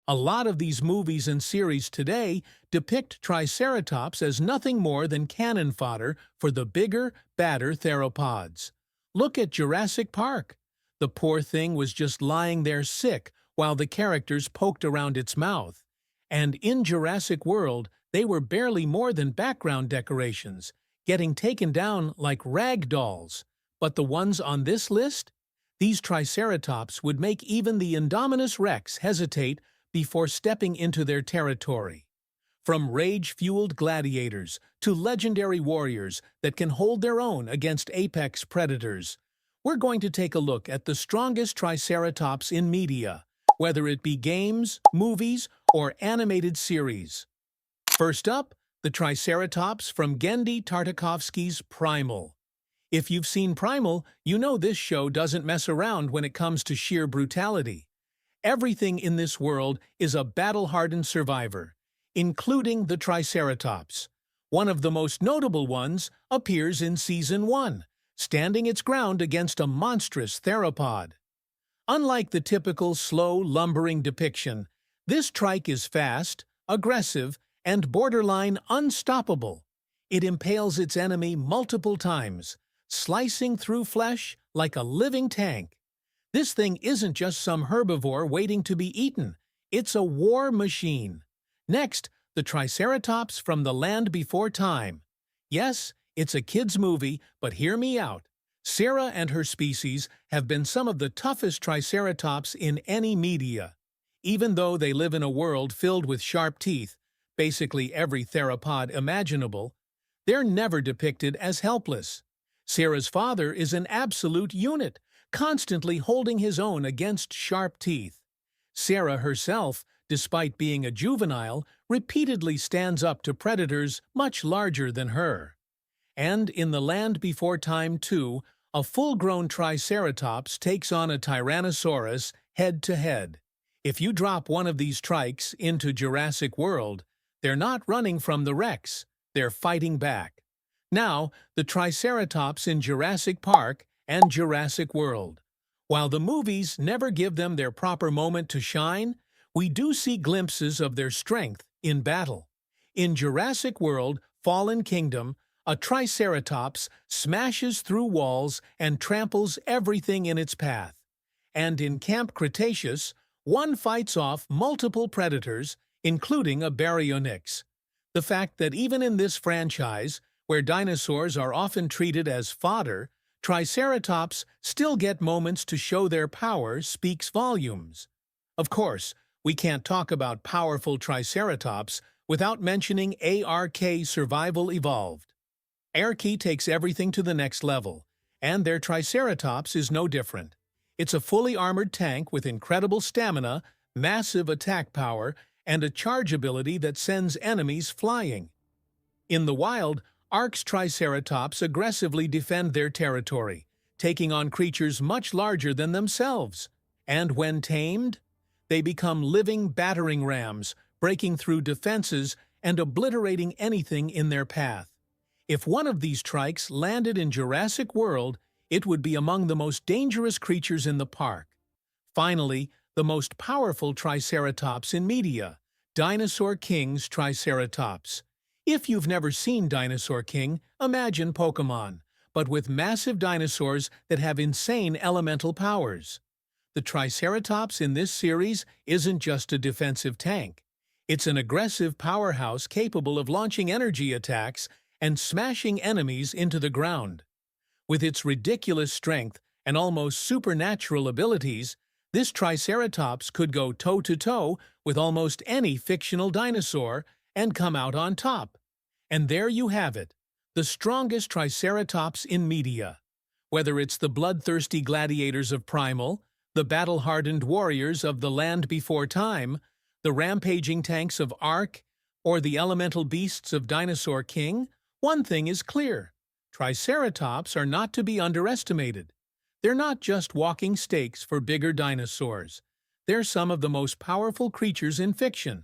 A lot of these movies and series today depict Triceratops as nothing more than cannon fodder for the bigger, badder theropods. Look at Jurassic Park. The poor thing was just lying there sick while the characters poked around its mouth. And in Jurassic World, they were barely more than background decorations, getting taken down like rag dolls. But the ones on this list? These Triceratops would make even the Indominus Rex hesitate before stepping into their territory. From rage-fueled gladiators to legendary warriors that can hold their own against apex predators, we're going to take a look at the strongest Triceratops in media, whether it be games, movies, or animated series. First up, the Triceratops from Genndy Tartakovsky's Primal. If you've seen Primal, you know this show doesn't mess around when it comes to sheer brutality. Everything in this world is a battle-hardened survivor, including the Triceratops. One of the most notable ones appears in Season 1, standing its ground against a monstrous theropod. Unlike the typical slow, lumbering depiction, this trike is fast, aggressive, and borderline unstoppable. It impales its enemy multiple times, slicing through flesh like a living tank. This thing isn't just some herbivore waiting to be eaten. It's a war machine. Next, the Triceratops from the Land Before Time. Yes, it's a kid's movie, but hear me out. Sarah and her species have been some of the toughest Triceratops in any media. Even though they live in a world filled with sharp teeth, basically every theropod imaginable, they're never depicted as helpless. Sarah's father is an absolute unit, constantly holding his own against sharp teeth. Sarah herself, despite being a juvenile, repeatedly stands up to predators much larger than her. And in The Land Before Time 2, a full-grown Triceratops takes on a Tyrannosaurus head-to-head. If you drop one of these trikes into Jurassic World, they're not running from the Rex, they're fighting back. Now, the Triceratops in Jurassic Park and Jurassic World. While the movies never give them their proper moment to shine, we do see glimpses of their strength in battle. In Jurassic World: Fallen Kingdom, a Triceratops smashes through walls and tramples everything in its path. And in Camp Cretaceous, one fights off multiple predators, including a baryonyx. The fact that even in this franchise, where dinosaurs are often treated as fodder, Triceratops still get moments to show their power speaks volumes. Of course, we can't talk about powerful Triceratops without mentioning ARK Survival Evolved. ARK takes everything to the next level, and their Triceratops is no different. It's a fully armored tank with incredible stamina, massive attack power, and a charge ability that sends enemies flying. In the wild, ARK's Triceratops aggressively defend their territory, taking on creatures much larger than themselves. And when tamed, they become living battering rams, breaking through defenses and obliterating anything in their path. If one of these trikes landed in Jurassic World, it would be among the most dangerous creatures in the park. Finally, the most powerful Triceratops in media, Dinosaur King's Triceratops. If you've never seen Dinosaur King, imagine Pokémon, but with massive dinosaurs that have insane elemental powers. The Triceratops in this series isn't just a defensive tank. It's an aggressive powerhouse capable of launching energy attacks and smashing enemies into the ground. With its ridiculous strength and almost supernatural abilities, this Triceratops could go toe-to-toe with almost any fictional dinosaur and come out on top. And there you have it, the strongest Triceratops in media. Whether it's the bloodthirsty gladiators of Primal, the battle-hardened warriors of The Land Before Time, the rampaging tanks of ARK, or the elemental beasts of Dinosaur King, one thing is clear: Triceratops are not to be underestimated. They're not just walking stakes for bigger dinosaurs. They're some of the most powerful creatures in fiction.